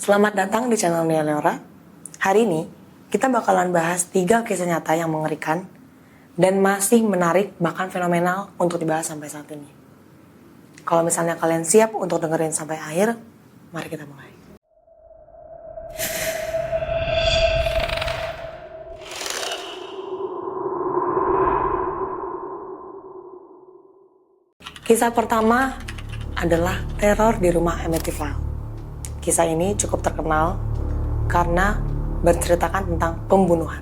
Selamat datang di channel Nia Leora. Hari ini kita bakalan bahas 3 kisah nyata yang mengerikan dan masih menarik bahkan fenomenal untuk dibahas sampai saat ini. Kalau misalnya kalian siap untuk dengerin sampai akhir, mari kita mulai. Kisah pertama adalah teror di rumah Amityville. Kisah ini cukup terkenal karena berceritakan tentang pembunuhan.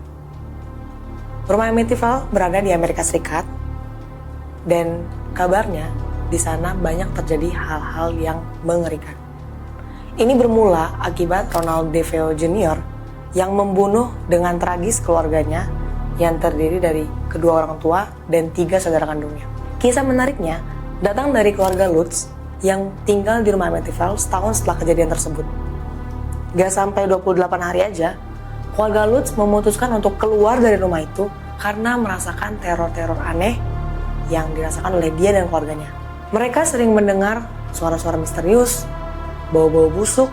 Rumah Amityville berada di Amerika Serikat dan kabarnya di sana banyak terjadi hal-hal yang mengerikan. Ini bermula akibat Ronald DeFeo Jr. yang membunuh dengan tragis keluarganya yang terdiri dari kedua orang tua dan 3 saudara kandungnya. Kisah menariknya datang dari keluarga Lutz yang tinggal di rumah Amityville setahun setelah kejadian tersebut. Gak sampai 28 hari aja, keluarga Lutz memutuskan untuk keluar dari rumah itu karena merasakan teror-teror aneh yang dirasakan oleh dia dan keluarganya. Mereka sering mendengar suara-suara misterius, bau-bau busuk,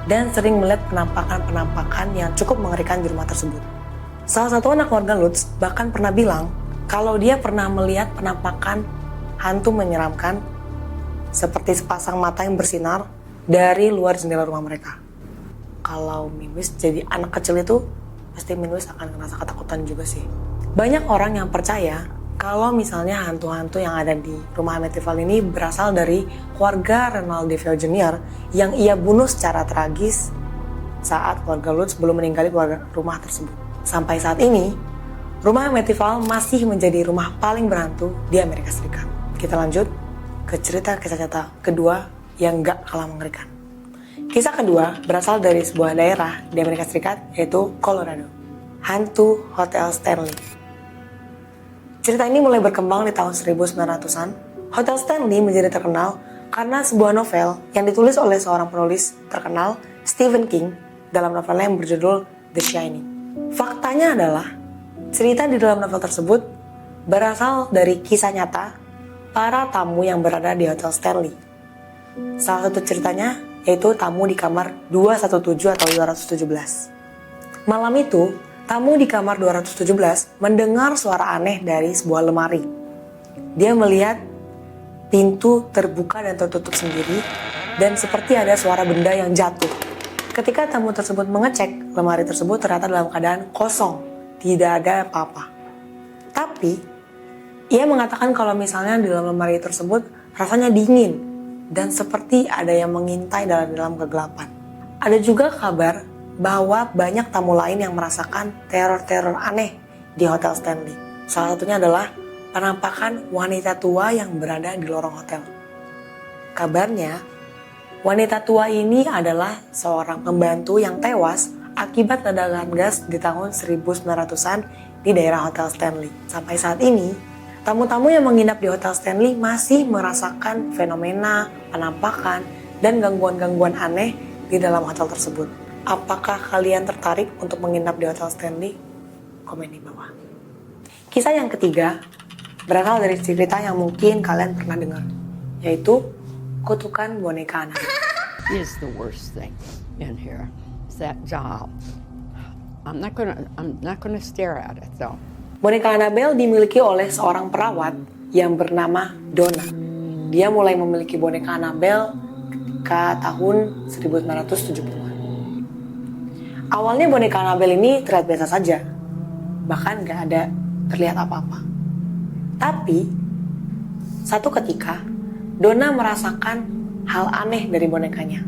dan sering melihat penampakan-penampakan yang cukup mengerikan di rumah tersebut. Salah satu anak keluarga Lutz bahkan pernah bilang kalau dia pernah melihat penampakan hantu menyeramkan seperti sepasang mata yang bersinar dari luar jendela rumah mereka. Kalau Minwis jadi anak kecil itu, pasti Minwis akan ngerasa ketakutan juga sih. Banyak orang yang percaya kalau misalnya hantu-hantu yang ada di rumah Amityville ini berasal dari keluarga Ronald DeFeo Jr. yang ia bunuh secara tragis saat keluarga Lutz belum meninggali rumah tersebut. Sampai saat ini, rumah Amityville masih menjadi rumah paling berhantu di Amerika Serikat. Kita lanjut ke cerita kisah nyata kedua yang gak kalah mengerikan. Kisah kedua berasal dari sebuah daerah di Amerika Serikat yaitu Colorado. Hantu Hotel Stanley. Cerita ini mulai berkembang di tahun 1900-an. Hotel Stanley menjadi terkenal karena sebuah novel yang ditulis oleh seorang penulis terkenal, Stephen King, dalam novelnya yang berjudul The Shining. Faktanya adalah cerita di dalam novel tersebut berasal dari kisah nyata para tamu yang berada di Hotel Stanley. Salah satu ceritanya yaitu tamu di kamar 217 atau 217. Malam itu, tamu di kamar 217 mendengar suara aneh dari sebuah lemari. Dia melihat pintu terbuka dan tertutup sendiri dan seperti ada suara benda yang jatuh. Ketika tamu tersebut mengecek, lemari tersebut ternyata dalam keadaan kosong, tidak ada apa-apa. Tapi ia mengatakan kalau misalnya di dalam lemari tersebut rasanya dingin dan seperti ada yang mengintai dalam kegelapan. Ada juga kabar bahwa banyak tamu lain yang merasakan teror-teror aneh di Hotel Stanley. Salah satunya adalah penampakan wanita tua yang berada di lorong hotel. Kabarnya, wanita tua ini adalah seorang pembantu yang tewas akibat ledakan gas di tahun 1900-an di daerah Hotel Stanley. Sampai saat ini, tamu-tamu yang menginap di Hotel Stanley masih merasakan fenomena, penampakan, dan gangguan-gangguan aneh di dalam hotel tersebut. Apakah kalian tertarik untuk menginap di Hotel Stanley? Komen di bawah. Kisah yang ketiga berasal dari cerita yang mungkin kalian pernah dengar, yaitu kutukan boneka anak. Is the worst thing in here. It's that doll. I'm not gonna stare at it though. Boneka Annabelle dimiliki oleh seorang perawat yang bernama Donna. Dia mulai memiliki boneka Annabelle ketika tahun 1970-an. Awalnya boneka Annabelle ini terlihat biasa saja, bahkan gak ada terlihat apa-apa. Tapi, satu ketika, Donna merasakan hal aneh dari bonekanya.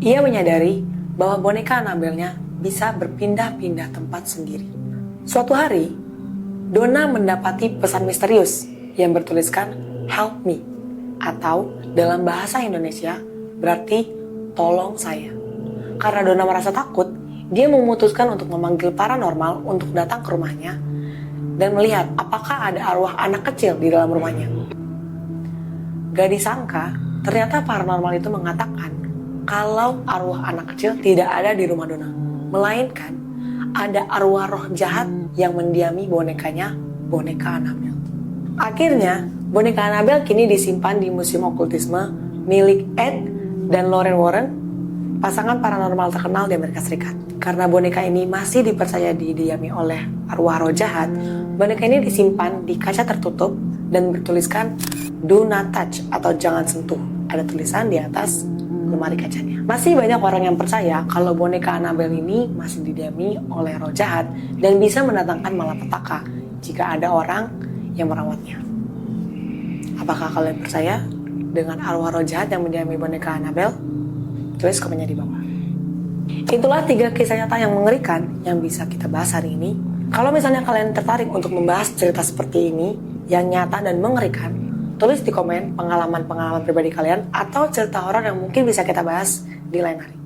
Ia menyadari bahwa boneka Annabelle-nya bisa berpindah-pindah tempat sendiri. Suatu hari, Donna mendapati pesan misterius yang bertuliskan "Help me" atau dalam bahasa Indonesia berarti "tolong saya". Karena Donna merasa takut, dia memutuskan untuk memanggil paranormal untuk datang ke rumahnya dan melihat apakah ada arwah anak kecil di dalam rumahnya. Gak disangka, ternyata paranormal itu mengatakan kalau arwah anak kecil tidak ada di rumah Donna, melainkan ada arwah roh jahat yang mendiami bonekanya, boneka Annabelle. Akhirnya, boneka Annabelle kini disimpan di Museum Okultisme milik Ed dan Lauren Warren pasangan paranormal terkenal di Amerika Serikat. Karena boneka ini masih dipercaya didiami oleh arwah roh jahat, boneka ini disimpan di kaca tertutup dan bertuliskan "Do not touch" atau "jangan sentuh". Ada tulisan di atas lemari kacanya. Masih banyak orang yang percaya kalau boneka Annabelle ini masih didiami oleh roh jahat dan bisa mendatangkan malapetaka jika ada orang yang merawatnya. Apakah kalian percaya dengan arwah roh jahat yang mendiami boneka Annabelle? Tulis komennya di bawah. Itulah 3 kisah nyata yang mengerikan yang bisa kita bahas hari ini. Kalau misalnya kalian tertarik untuk membahas cerita seperti ini yang nyata dan mengerikan, tulis di komen pengalaman-pengalaman pribadi kalian atau cerita horor yang mungkin bisa kita bahas di lain hari.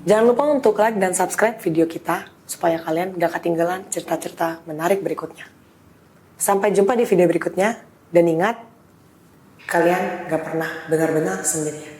Jangan lupa untuk like dan subscribe video kita supaya kalian gak ketinggalan cerita-cerita menarik berikutnya. Sampai jumpa di video berikutnya, dan ingat, kalian gak pernah benar-benar sendirian.